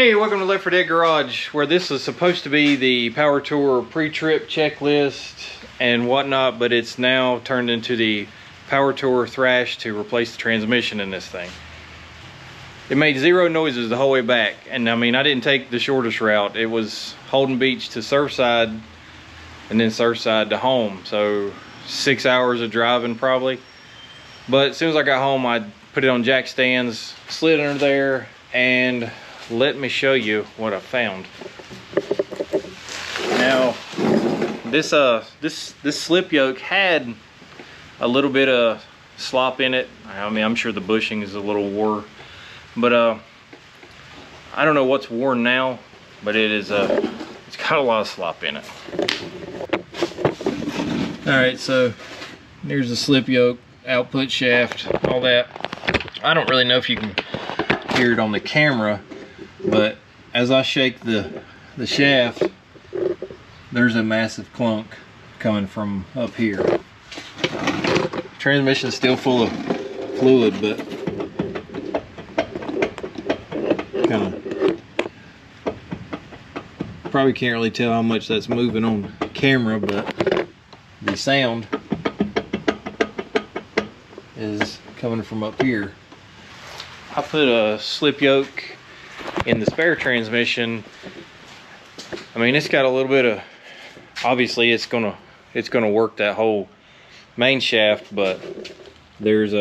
Hey, welcome to Left 4 Dead Garage, where this is supposed to be the PowerTour pre-trip checklist and whatnot, but it's now turned into the PowerTour thrash to replace the transmission in this thing. It made zero noises the whole way back, and I mean, I didn't take the shortest route. It was Holden Beach to Surfside, and then Surfside to home, so 6 hours of driving probably. But as soon as I got home, I put it on jack stands, slid under there, and let me show you what I found. Now, this slip yoke had a little bit of slop in it. I mean, I'm sure the bushing is a little wore, but I don't know what's worn now, but it's got a lot of slop in it. All right, so there's the slip yoke, output shaft, all that. I don't really know if you can hear it on the camera, but as I shake the shaft, there's a massive clunk coming from up here. Transmission's still full of fluid, but kind of probably can't really tell how much that's moving on camera, but the sound is coming from up here. I put a slip yoke in the spare transmission. I mean, it's got a little bit of, obviously it's gonna work that whole main shaft, but there's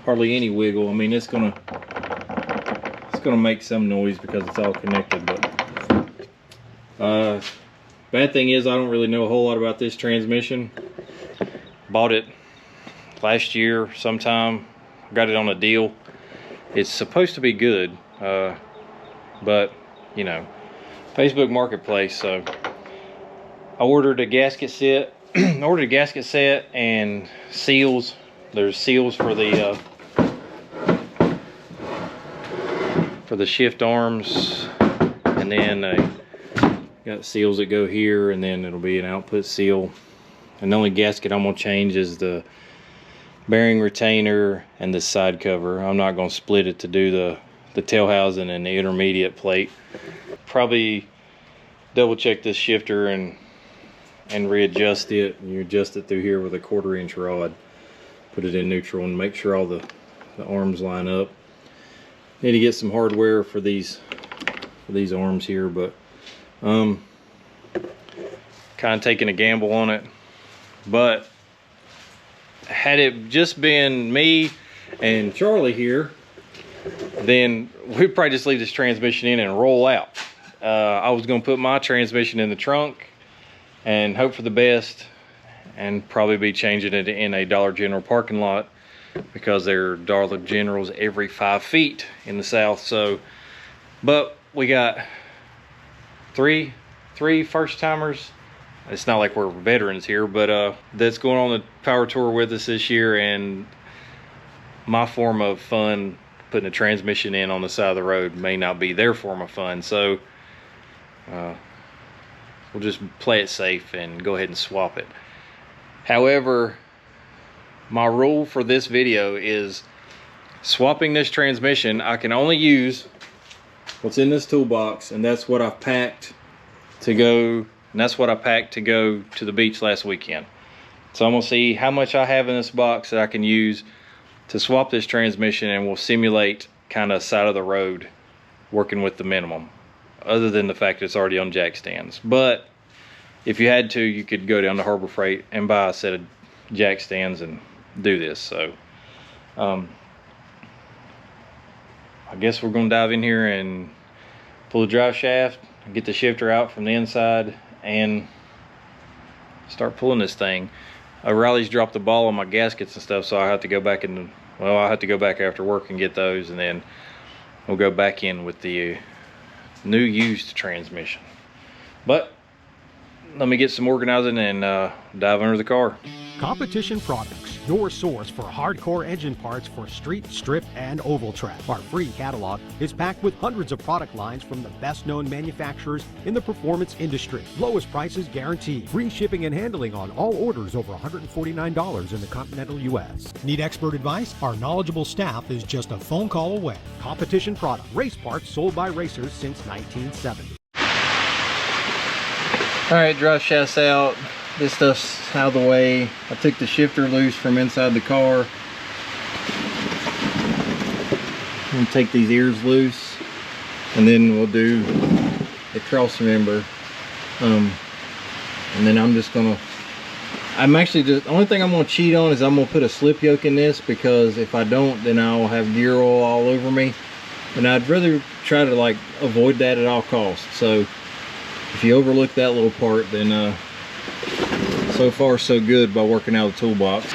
hardly any wiggle. I mean, it's gonna make some noise because it's all connected, but bad thing is I don't really know a whole lot about this transmission. Bought it last year sometime, got it on a deal. It's supposed to be good, but you know, Facebook Marketplace. So I ordered a gasket set, and seals. There's seals for the shift arms, and then got seals that go here, and then it'll be an output seal. And the only gasket I'm gonna change is the bearing retainer and the side cover. I'm not gonna split it to do the tail housing and the intermediate plate. Probably double check this shifter and readjust it. You adjust it through here with a 1/4 inch rod. Put it in neutral and make sure all the arms line up. Need to get some hardware for these arms here, but kind of taking a gamble on it. But had it just been me and Charlie here, then we'd probably just leave this transmission in and roll out. I was going to put my transmission in the trunk and hope for the best, and probably be changing it in a Dollar General parking lot, because there are Dollar Generals every 5 feet in the south. So, but we got three first timers. It's not like we're veterans here, but that's going on the PowerTour with us this year, and my form of fun putting a transmission in on the side of the road may not be their form of fun. So we'll just play it safe and go ahead and swap it. However, my rule for this video is swapping this transmission. I can only use what's in this toolbox, and that's what I've packed to go. And that's what I packed to go to the beach last weekend. So I'm gonna see how much I have in this box that I can use to swap this transmission, and we'll simulate kind of side of the road working with the minimum, other than the fact that it's already on jack stands. But if you had to, you could go down to Harbor Freight and buy a set of jack stands and do this. So I guess we're gonna dive in here and pull the drive shaft, get the shifter out from the inside, and start pulling this thing. Riley's dropped the ball on my gaskets and stuff, so I have to go back in. Well, I have to go back after work and get those, and then we'll go back in with the new used transmission. But let me get some organizing and dive under the car. Competition Products, your source for hardcore engine parts for street, strip, and oval track. Our free catalog is packed with hundreds of product lines from the best-known manufacturers in the performance industry. Lowest prices guaranteed. Free shipping and handling on all orders over $149 in the continental U.S. Need expert advice? Our knowledgeable staff is just a phone call away. Competition product. Race parts sold by racers since 1970. Alright, dry shafts out. This stuff's out of the way. I took the shifter loose from inside the car. I'm going to take these ears loose, and then we'll do the cross member. And then I'm just going to, the only thing I'm going to cheat on is I'm going to put a slip yoke in this, because if I don't, then I'll have gear oil all over me. And I'd rather try to like avoid that at all costs. So if you overlook that little part, then so far so good by working out of the toolbox.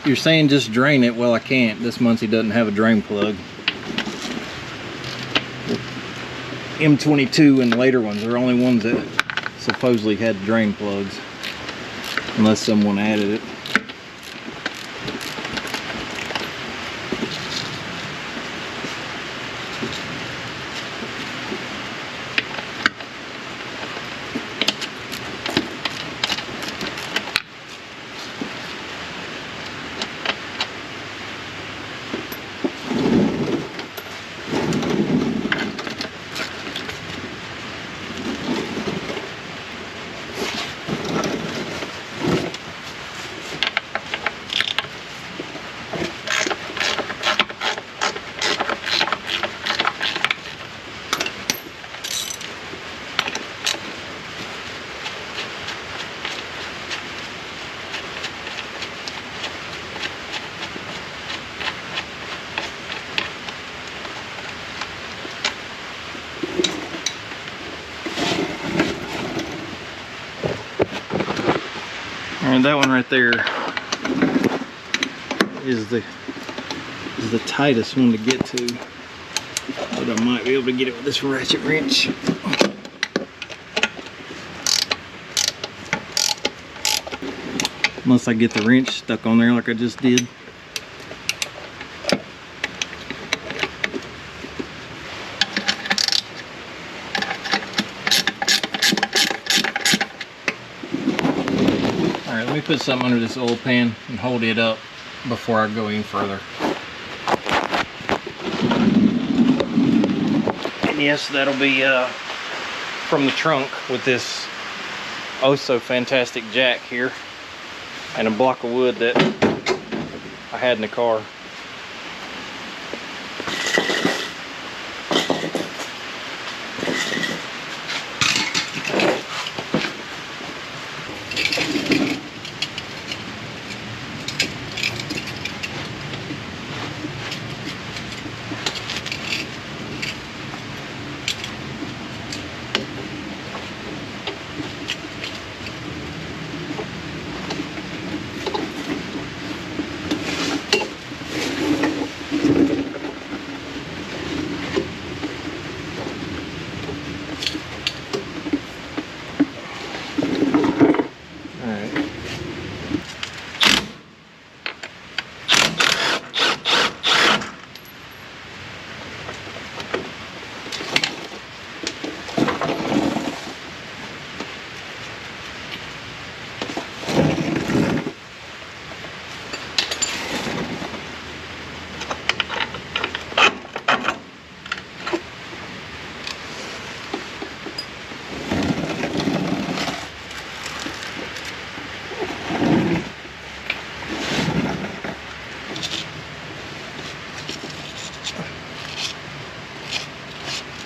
You're saying just drain it. Well, I can't. This Muncie doesn't have a drain plug. M22 and later ones are the only ones that supposedly had drain plugs, unless someone added it. And that one right there is the tightest one to get to, but I might be able to get it with this ratchet wrench. Unless I get the wrench stuck on there like I just did. Let me put something under this oil pan and hold it up before I go any further. And yes, that'll be from the trunk with this oh so fantastic jack here and a block of wood that I had in the car.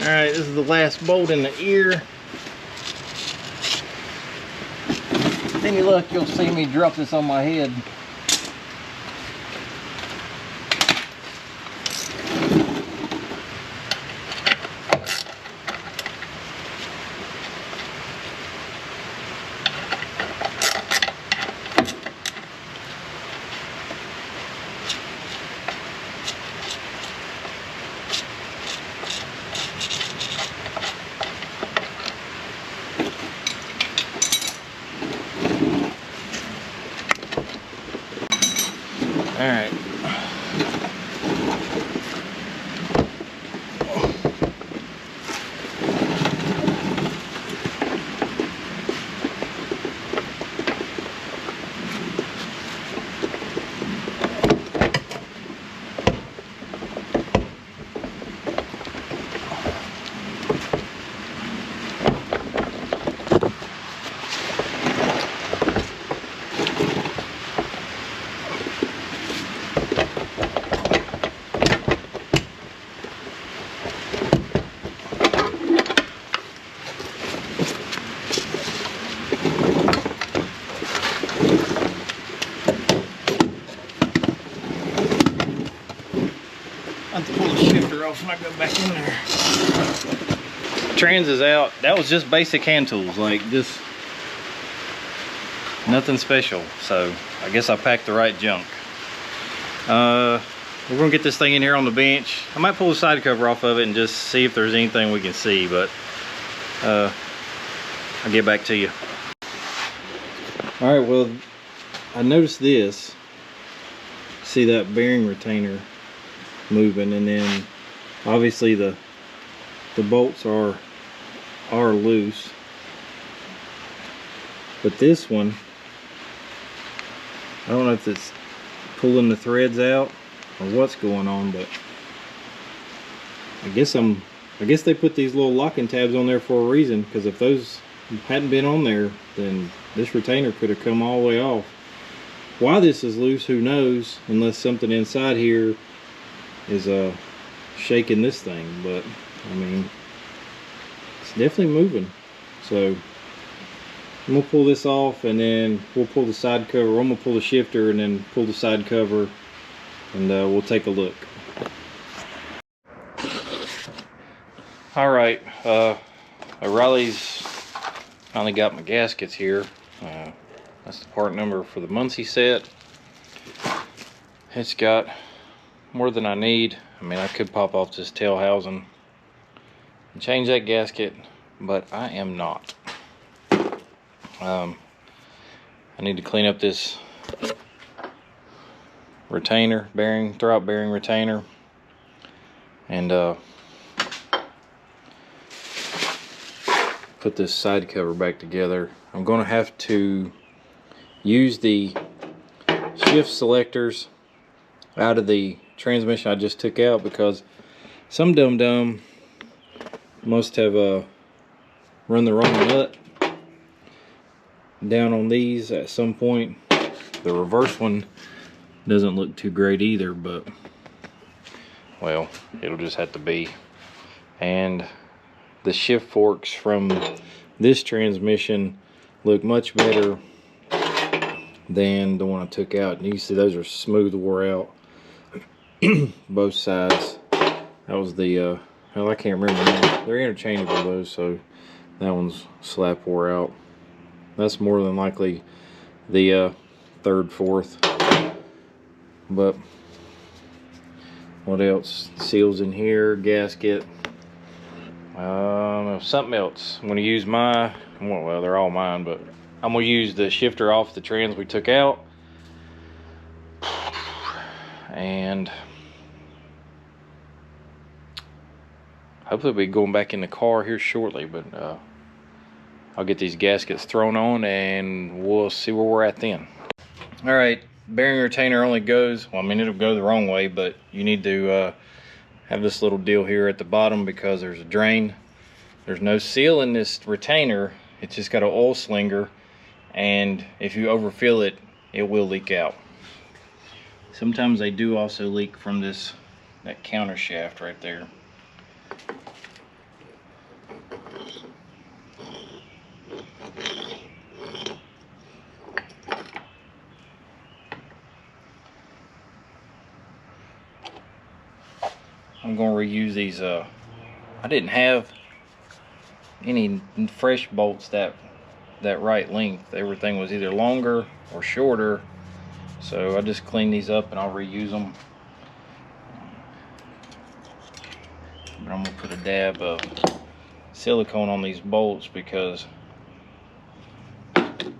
Alright, this is the last bolt in the ear. With any luck, you'll see me drop this on my head. I have to pull the shifter off when I go back in there. Trans is out. That was just basic hand tools, like just nothing special. So I guess I packed the right junk. We're gonna get this thing in here on the bench. I might pull the side cover off of it and just see if there's anything we can see, but I'll get back to you. All right, well, I noticed this. See that bearing retainer moving, and then obviously the bolts are loose, but this one, I don't know if it's pulling the threads out or what's going on, but I guess they put these little locking tabs on there for a reason, because if those hadn't been on there, then this retainer could have come all the way off. Why this is loose, who knows, unless something inside here is shaking this thing. But I mean, it's definitely moving. So I'm gonna pull this off, and then we'll pull the side cover. I'm gonna pull the shifter and then pull the side cover, and we'll take a look. All right, O'Reilly's finally got my gaskets here. That's the part number for the Muncie set. It's got more than I need. I mean, I could pop off this tail housing and change that gasket, but I am not. I need to clean up this retainer, throw out bearing retainer, and put this side cover back together. I'm gonna have to use the shift selectors out of the transmission I just took out, because some dum-dum must have run the wrong nut down on these at some point. The reverse one doesn't look too great either, but well, it'll just have to be. And the shift forks from this transmission look much better than the one I took out. And you can see those are smooth, wore out. Both sides. That was the well, I can't remember now. They're interchangeable those, so that one's slap wore out. That's more than likely the third, fourth. But what else? Seals in here, gasket. Something else. I'm gonna use well, they're all mine, but I'm gonna use the shifter off the trans we took out, and hopefully we'll be going back in the car here shortly. But I'll get these gaskets thrown on and we'll see where we're at then. All right, bearing retainer only goes, well, I mean, it'll go the wrong way, but you need to have this little deal here at the bottom, because there's a drain. There's no seal in this retainer. It's just got an oil slinger, and if you overfill it, it will leak out. Sometimes they do also leak from that counter shaft right there. I'm going to reuse these. I didn't have any fresh bolts that right length. Everything was either longer or shorter, so I just clean these up and I'll reuse them. But I'm going to put a dab of silicone on these bolts, because that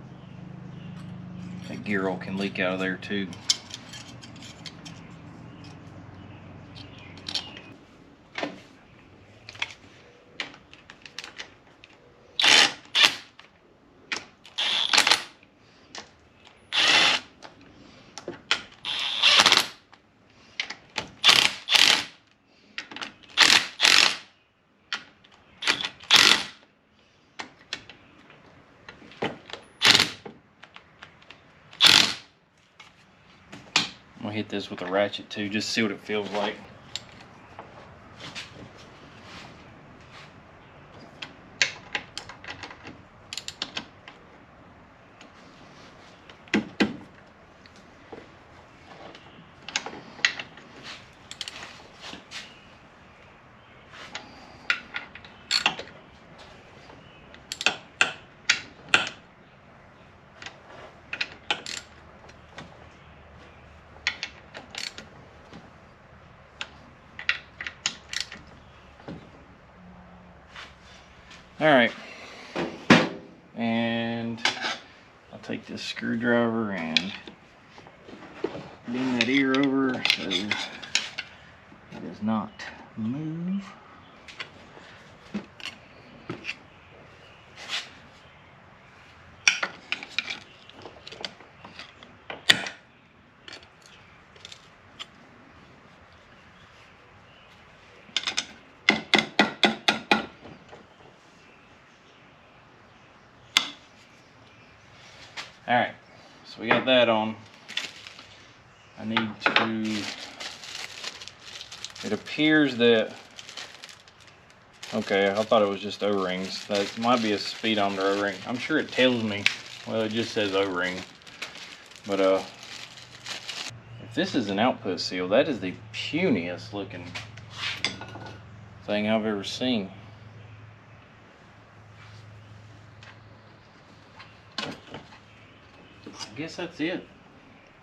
gear oil can leak out of there too. hit this with a ratchet too, just see what it feels like. All right, and I'll take this screwdriver and bend that ear over so it does not move. All right, so we got that on. I need to, it appears that, okay, I thought it was just O-rings. That might be a speedometer O-ring. I'm sure it tells me, well, it just says O-ring. But if this is an output seal, that is the puniest looking thing I've ever seen. I guess that's it.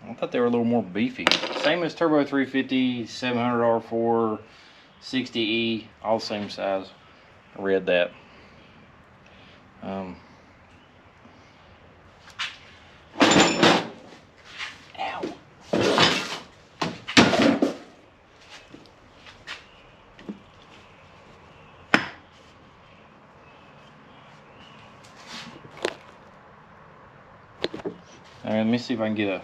I thought they were a little more beefy. Same as Turbo 350, 700 R4, 60E, all same size. I read that. Ow. All right, let me see if I can get a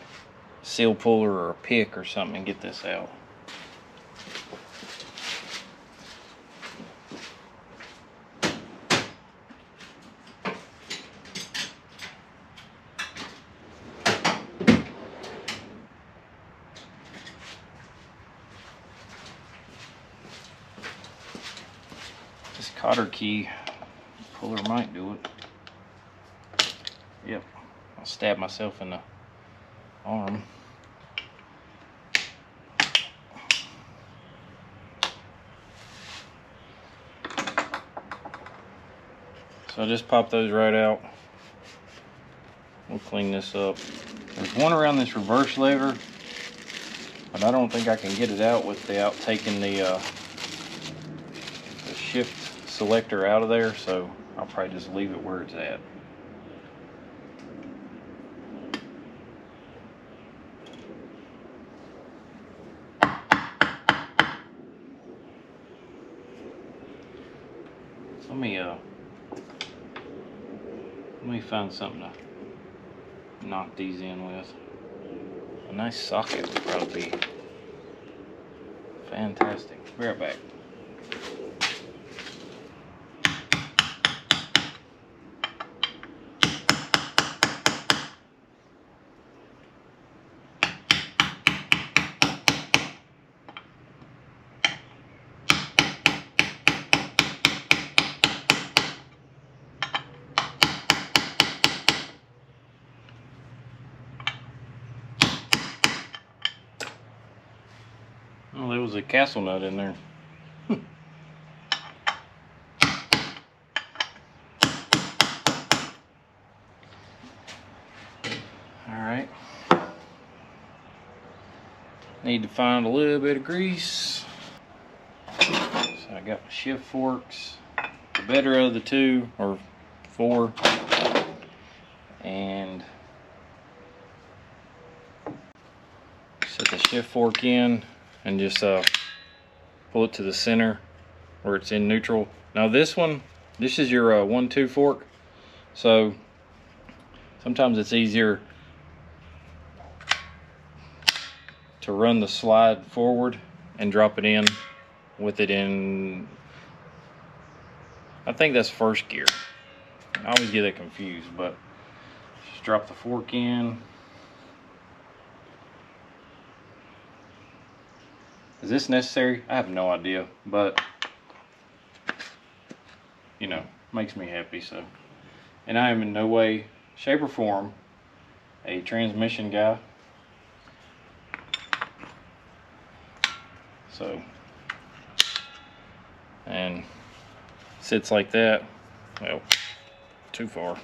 seal puller or a pick or something and get this out. This cotter key puller might do it. Yep. I'll stab myself in the arm. So I'll just pop those right out. We'll clean this up. There's one around this reverse lever, but I don't think I can get it out without taking the shift selector out of there, so I'll probably just leave it where it's at. Let me find something to knock these in with. A nice socket would probably be fantastic. Be right back. Oh, there was a castle nut in there. Alright. Need to find a little bit of grease. So I got my shift forks, the better of the two, or four. And set the shift fork in and just pull it to the center where it's in neutral. Now this is your 1-2 fork, so sometimes it's easier to run the slide forward and drop it in with it in, I think that's first gear. I always get it confused, but just drop the fork in. Is this necessary? I have no idea, but you know, makes me happy. So, and I am in no way, shape, or form a transmission guy. So, and sits like that. Well, too far.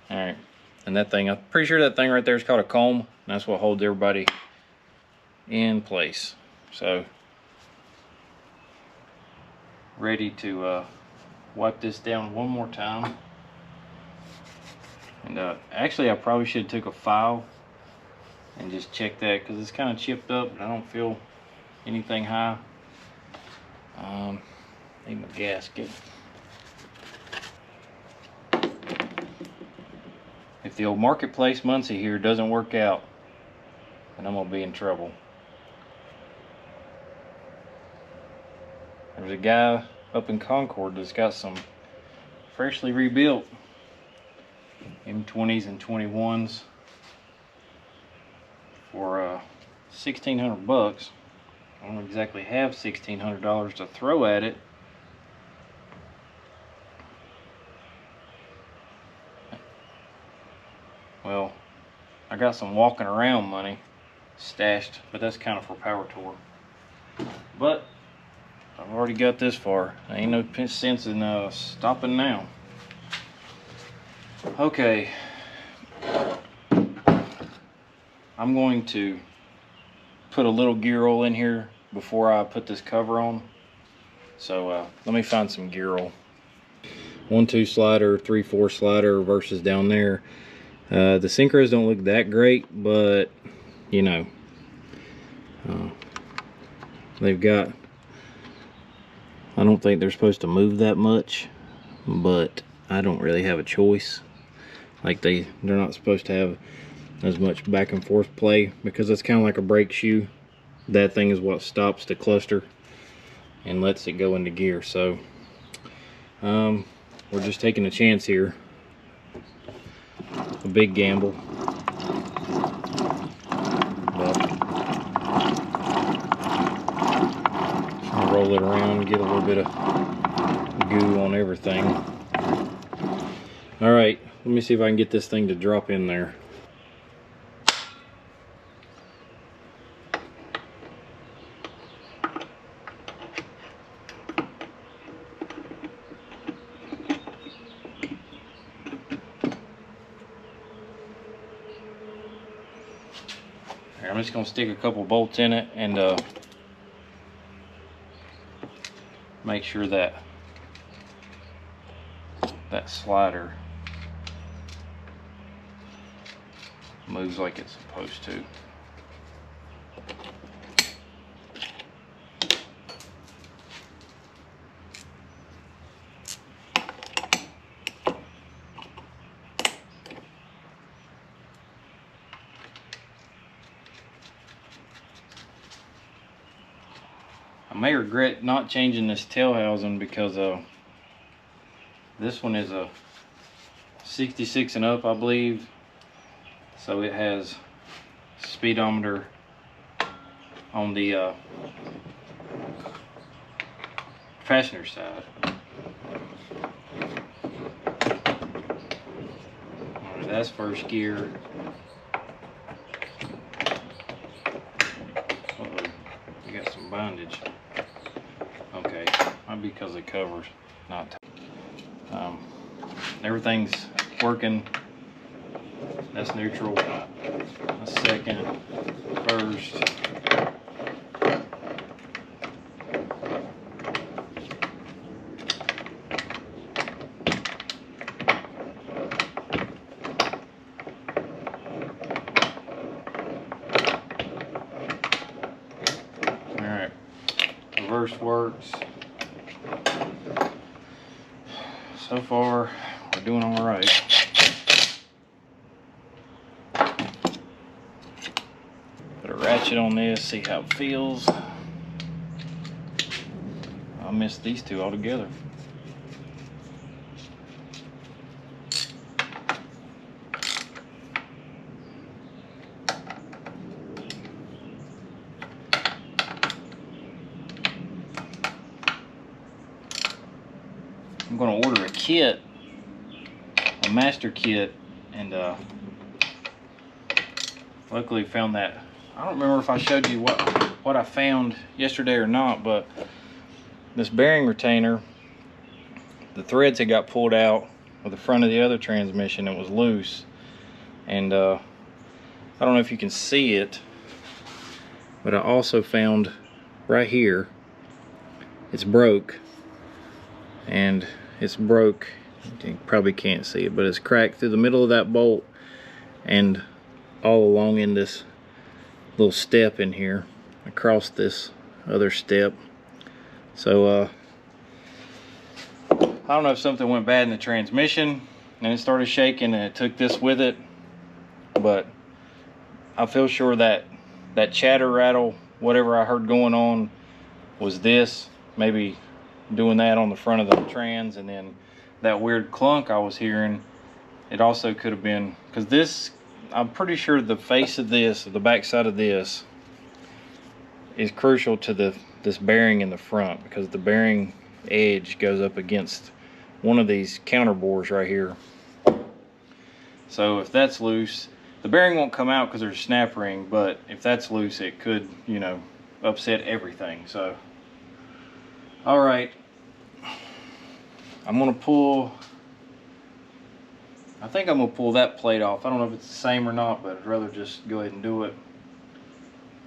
Alright, and that thing, I'm pretty sure that thing right there is called a comb, and that's what holds everybody in place. So, ready to wipe this down one more time. And actually I probably should have took a file and just check that, because it's kind of chipped up and I don't feel anything high. Need my gasket. If the old Marketplace Muncie here doesn't work out, then I'm gonna be in trouble. There's a guy up in Concord that's got some freshly rebuilt M20s and 21s for $1,600. I don't exactly have $1,600 to throw at it. Well, I got some walking around money stashed, but that's kind of for PowerTour. But I've already got this far. There ain't no sense in stopping now. Okay, I'm going to put a little gear oil in here before I put this cover on. So let me find some gear oil. 1-2 slider, 3-4 slider versus down there. The synchros don't look that great, but you know, they've got, I don't think they're supposed to move that much, but I don't really have a choice. Like they're not supposed to have as much back and forth play, because it's kind of like a brake shoe. That thing is what stops the cluster and lets it go into gear. So we're just taking a chance here, a big gamble, but just gonna roll it around and get a little bit of goo on everything. All right, let me see if I can get this thing to drop in there. I'm just going to stick a couple bolts in it and make sure that that slider moves like it's supposed to. I may regret not changing this tail housing, because this one is a 66 and up, I believe, so it has speedometer on the passenger side. Alright, that's first gear. Uh-oh, we got some bondage. Okay, might be because the cover's not. Everything's working. That's neutral. That's second. First. All right. Reverse works. So far, we're doing all right. Put a ratchet on this, see how it feels. I missed these two altogether. ordered a kit, a master kit, and luckily found that. I don't remember if I showed you what I found yesterday or not, but this bearing retainer, the threads had got pulled out of the front of the other transmission. It was loose, and I don't know if you can see it, but I also found right here, it's broke, and it's broke, you probably can't see it, but it's cracked through the middle of that bolt and all along in this little step in here across this other step. So I don't know if something went bad in the transmission and it started shaking and it took this with it, but I feel sure that that chatter, rattle, whatever I heard going on was this, maybe doing that on the front of the trans, and then that weird clunk I was hearing, it also could have been, because this, I'm pretty sure the face of this, the back side of this, is crucial to this bearing in the front, because the bearing edge goes up against one of these counter bores right here. So if that's loose, the bearing won't come out because there's a snap ring, but if that's loose, it could, you know, upset everything. So, all right, I'm gonna pull, I think I'm gonna pull that plate off. I don't know if it's the same or not, but I'd rather just go ahead and do it.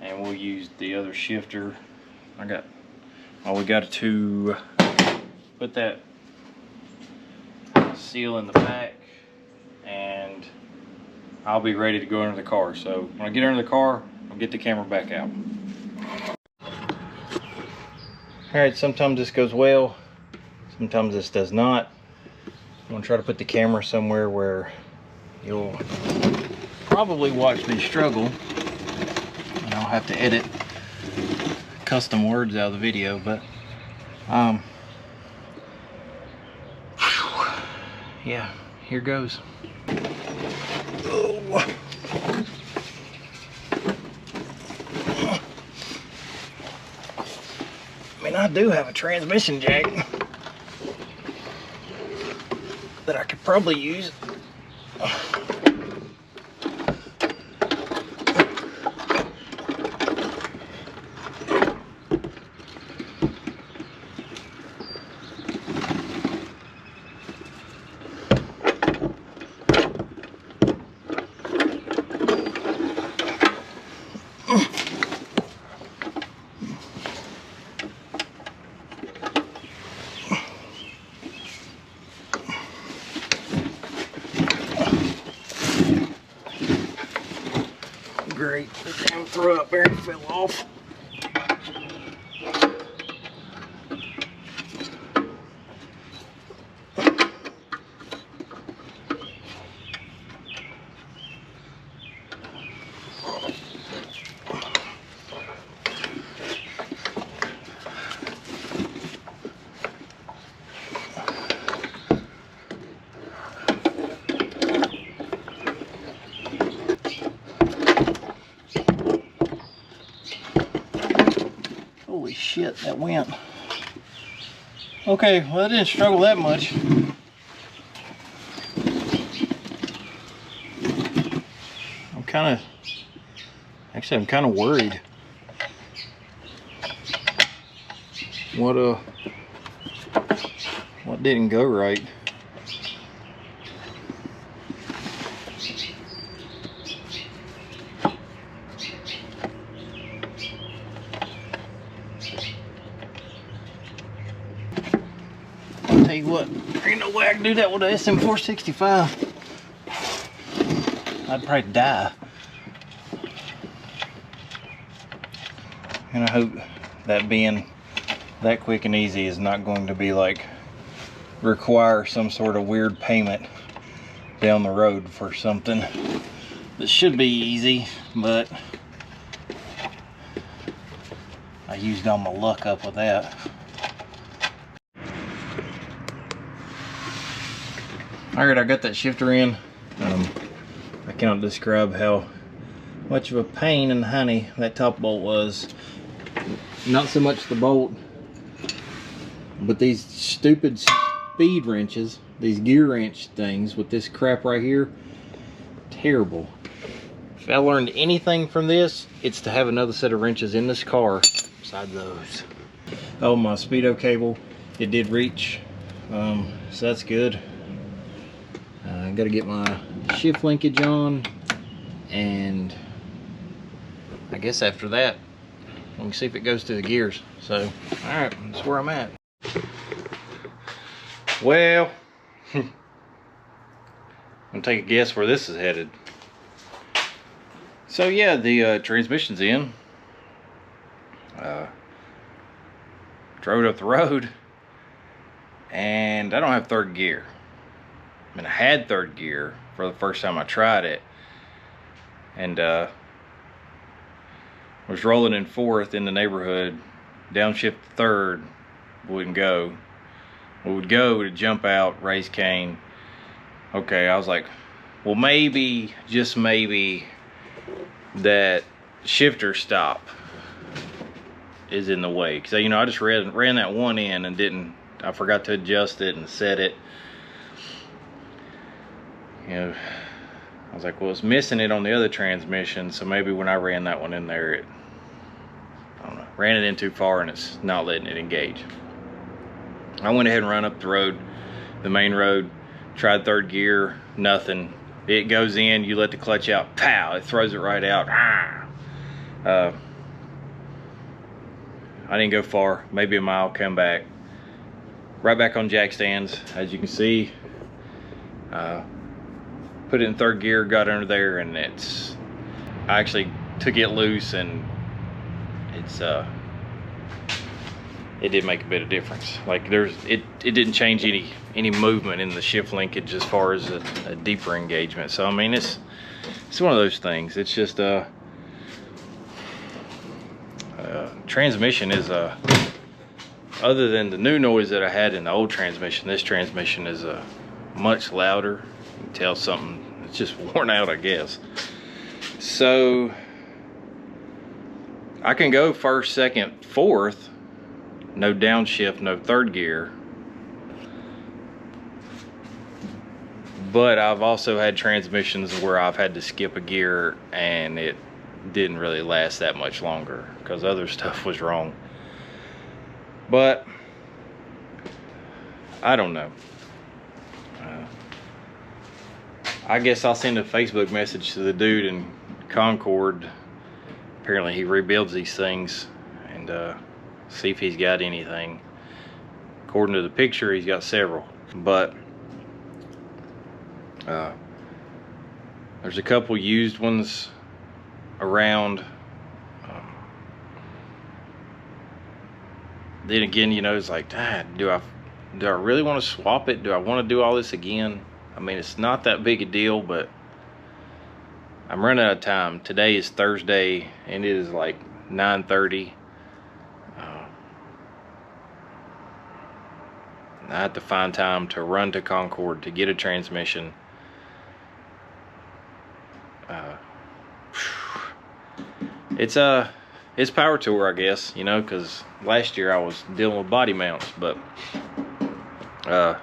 And we'll use the other shifter. We got to put that seal in the back, and I'll be ready to go under the car. So when I get under the car, I'll get the camera back out. Alright, sometimes this goes well, sometimes this does not. I'm going to try to put the camera somewhere where you'll probably watch me struggle, and I'll have to edit custom words out of the video, but yeah, here goes. Oh. I mean, I do have a transmission jack that I could probably use. Great, the damn throw up bearing fell off. Holy shit, that went. Okay, well, I didn't struggle that much. I'm kind of worried. What didn't go right? Tell you what, there ain't no way I can do that with a SM465. I'd probably die. And I hope that being that quick and easy is not going to be like require some sort of weird payment down the road for something that should be easy, but I used all my luck up with that. Alright, I got that shifter in. I cannot describe how much of a pain in the honey that top bolt was. Not so much the bolt, but these stupid speed wrenches, these gear wrench things with this crap right here, terrible. If I learned anything from this, it's to have another set of wrenches in this car besides those. Oh, my speedo cable, it did reach, so that's good. I gotta get my shift linkage on, and I guess after that we can see if it goes to the gears. So, all right, that's where I'm at. Well, I'm gonna take a guess where this is headed. So yeah, the transmission's in. Drove it up the road, and I don't have third gear. I mean, I had third gear for the first time I tried it, and was rolling in fourth in the neighborhood. Downshift to third, wouldn't go. We would go to jump out, raise cane. Okay, I was like, well, maybe, just maybe, that shifter stop is in the way. Because, you know, I just ran that one in and I forgot to adjust it and set it. You know, I was like, well, it's missing it on the other transmission, so maybe when I ran that one in there, I don't know, ran it in too far and it's not letting it engage. I went ahead and ran up the road, the main road, tried third gear, nothing. It goes in, you let the clutch out, pow, it throws it right out. I didn't go far, maybe a mile, come back. Right back on jack stands, as you can see. Put it in third gear, got under there, and I actually took it loose, and it did make a bit of difference. Like it didn't change any movement in the shift linkage as far as a deeper engagement. So I mean, it's one of those things. It's just transmission is other than the new noise that I had in the old transmission, this transmission is much louder. You can tell something, it's just worn out, I guess. So I can go first, second, fourth, no downshift, no third gear. But I've also had transmissions where I've had to skip a gear and it didn't really last that much longer because other stuff was wrong. But I don't know. I guess I'll send a Facebook message to the dude in Concord. Apparently he rebuilds these things, and see if he's got anything. According to the picture, he's got several, but there's a couple used ones around. Then again, you know, it's like, do I really want to swap it? Do I want to do all this again? I mean, it's not that big a deal, but I'm running out of time. Today is Thursday, and it is like 9:30. I have to find time to run to Concord to get a transmission. It's PowerTour, I guess, you know, because last year I was dealing with body mounts, but I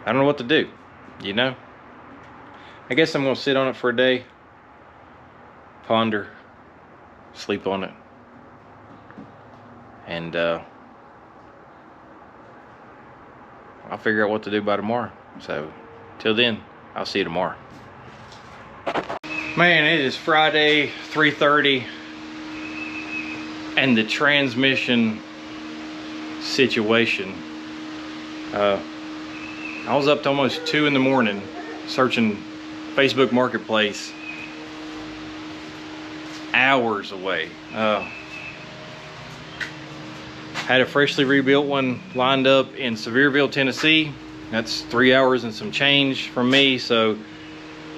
don't know what to do, you know. I guess I'm gonna sit on it for a day, ponder, sleep on it, and I'll figure out what to do by tomorrow. So till then, I'll see you tomorrow. Man, it is Friday, 3:30, and the transmission situation. I was up to almost 2 in the morning searching Facebook Marketplace, hours away. Had a freshly rebuilt one lined up in Sevierville, Tennessee. That's 3 hours and some change from me, so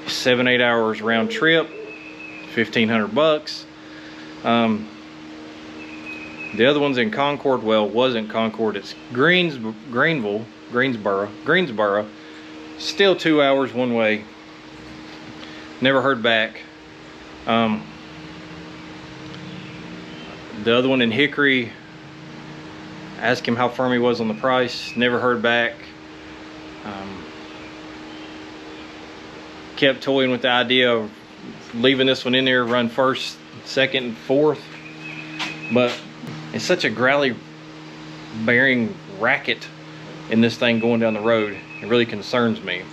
7-8 hours round trip, $1,500. The other one's in Concord. Well, it wasn't Concord, it's Greensboro. Still 2 hours one way. Never heard back. The other one in Hickory, asked him how firm he was on the price, never heard back. Kept toying with the idea of leaving this one in there, run first, second, and fourth, but it's such a growly bearing racket in this thing going down the road. It really concerns me.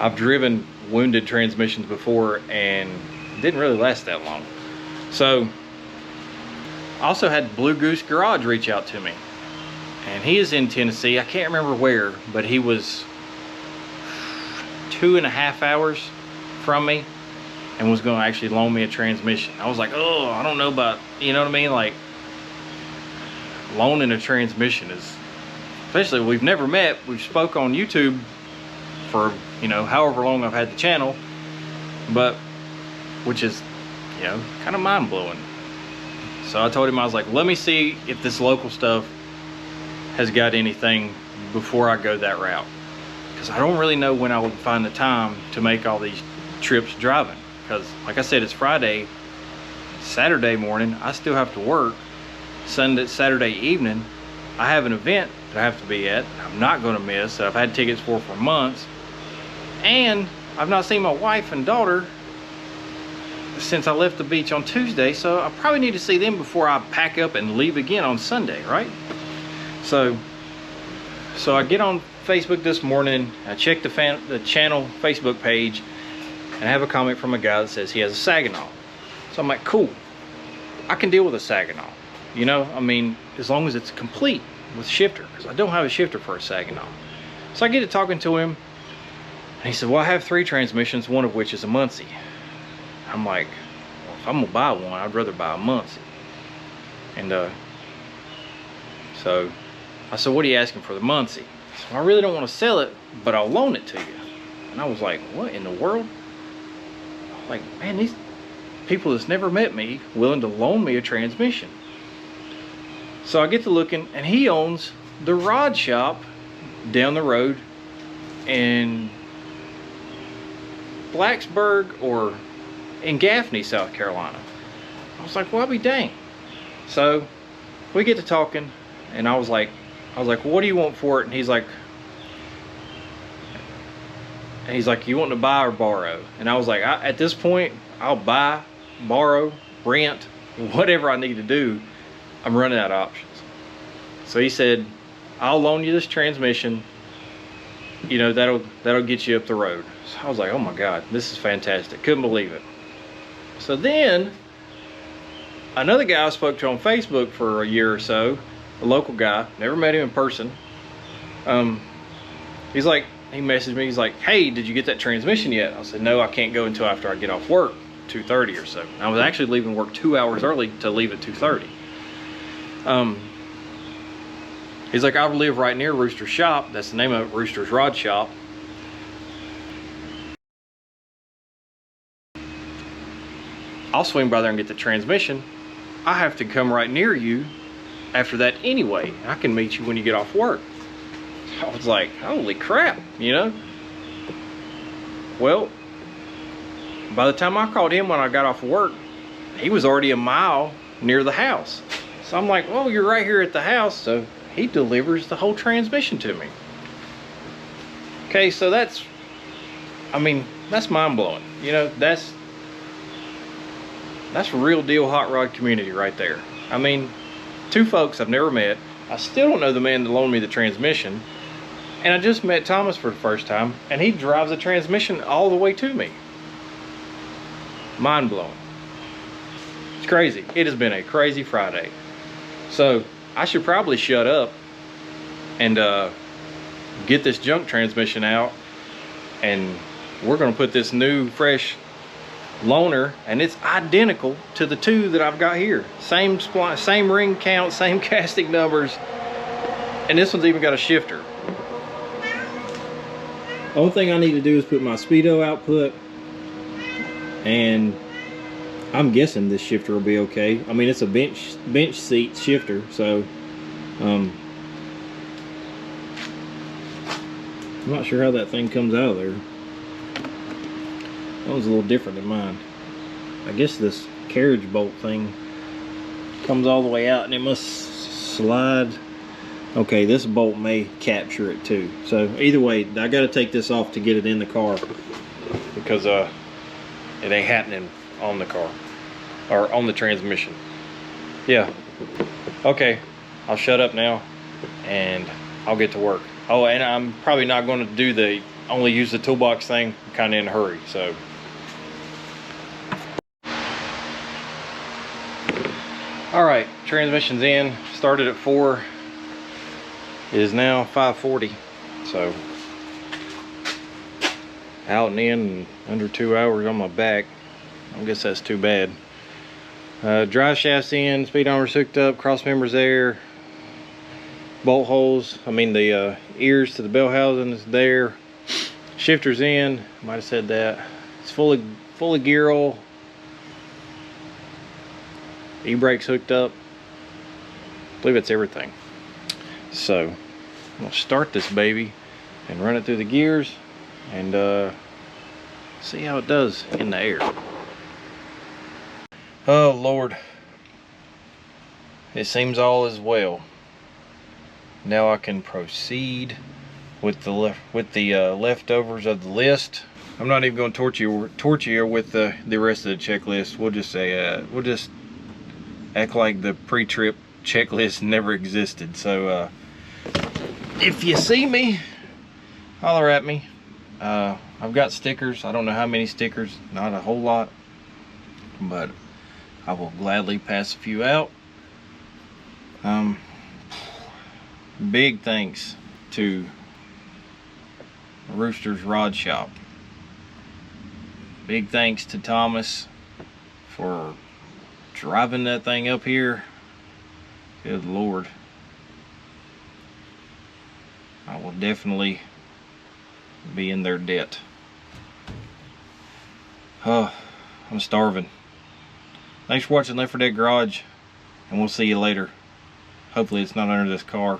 I've driven wounded transmissions before and it didn't really last that long. So I also had Blue Goose Garage reach out to me, and he is in Tennessee. I can't remember where, but he was 2.5 hours from me and was going to actually loan me a transmission. I was like, oh, I don't know about, you know what I mean? Like, loaning a transmission is, especially we've never met. We've spoke on YouTube for, you know, however long I've had the channel, but which is, you know, kind of mind-blowing. So I told him, I was like, let me see if this local stuff has got anything before I go that route, because I don't really know when I would find the time to make all these trips driving, because like I said, it's Friday. Saturday morning I still have to work. Saturday evening I have an event that I have to be at. I'm not going to miss, that I've had tickets for months, and I've not seen my wife and daughter since I left the beach on Tuesday, so I probably need to see them before I pack up and leave again on Sunday, right? So I get on Facebook this morning, I check the channel Facebook page, and I have a comment from a guy that says he has a Saginaw. So I'm like, cool, I can deal with a Saginaw, you know, I mean, as long as it's complete with shifter, because I don't have a shifter for a Saginaw. So I get to talking to him, and he said, well, I have 3 transmissions, one of which is a Muncie. I'm like, well, if I'm gonna buy one, I'd rather buy a Muncie. And so I said, what are you asking for the Muncie? So I really don't want to sell it, but I'll loan it to you. And I was like, what in the world? Like, man, these people that's never met me willing to loan me a transmission. So I get to looking, and he owns the rod shop down the road in Blacksburg or in Gaffney, South Carolina. I was like, well, I'll be dang. So we get to talking, and I was like, what do you want for it? And he's like, you want to buy or borrow? And I was like, at this point, I'll buy, borrow, rent, whatever I need to do. I'm running out of options. So he said, I'll loan you this transmission, you know, that'll get you up the road. So I was like, oh my God, this is fantastic. Couldn't believe it. So then another guy I spoke to on Facebook for a year or so, a local guy, never met him in person. He's like, he messaged me, he's like, hey, did you get that transmission yet? I said, no, I can't go until after I get off work, 2:30 or so. I was actually leaving work 2 hours early to leave at 2:30. He's like, I live right near Rooster's shop. That's the name of it, Rooster's Rod Shop. I'll swing by there and get the transmission. I have to come right near you after that anyway. I can meet you when you get off work. I was like, holy crap, you know? Well, by the time I called him when I got off work, he was already a mile near the house. So I'm like, well, you're right here at the house. So he delivers the whole transmission to me. Okay, so that's, I mean, that's mind-blowing. You know, that's real deal hot rod community right there. I mean, 2 folks I've never met. I still don't know the man that loaned me the transmission. And I just met Thomas for the first time, and he drives the transmission all the way to me. Mind-blowing. It's crazy. It has been a crazy Friday. So I should probably shut up and get this junk transmission out, and we're going to put this new fresh loaner, and it's identical to the 2 that I've got here. Same spline, same ring count, same casting numbers, and this one's even got a shifter. Only thing I need to do is put my speedo output, and I'm guessing this shifter will be okay. I mean, it's a bench seat shifter, so I'm not sure how that thing comes out of there. That one's a little different than mine. I guess this carriage bolt thing Comes all the way out and it must slide. Okay, this bolt may capture it too. So either way, I got to take this off to get it in the car because it ain't happening on the car or on the transmission. Yeah. Okay, I'll shut up now and I'll get to work. Oh, and I'm probably not going to do the only use the toolbox thing. I'm kind of in a hurry, so. All right, transmission's in. Started at 4. It is now 5:40, so out and in under 2 hours on my back. I guess that's too bad. Drive shaft's in, speed armor's hooked up, cross members there, bolt holes, I mean the ears to the bell housing is there, shifter's in, might have said that. It's full of gear oil, e-brake's hooked up. I believe it's everything. So I'm gonna start this baby and run it through the gears and see how it does in the air. Oh Lord, it seems all is well. Now I can proceed with the leftovers of the list. I'm not even going to torture you with the rest of the checklist. We'll just say we'll just act like the pre-trip checklist never existed. So if you see me, holler at me. I've got stickers. I don't know how many stickers, not a whole lot, but I will gladly pass a few out. Big thanks to Rooster's Rod Shop. Big thanks to Thomas for driving that thing up here. Good Lord. I will definitely be in their debt. Oh, I'm starving. Thanks for watching Left 4 Dead Garage, and we'll see you later. Hopefully it's not under this car.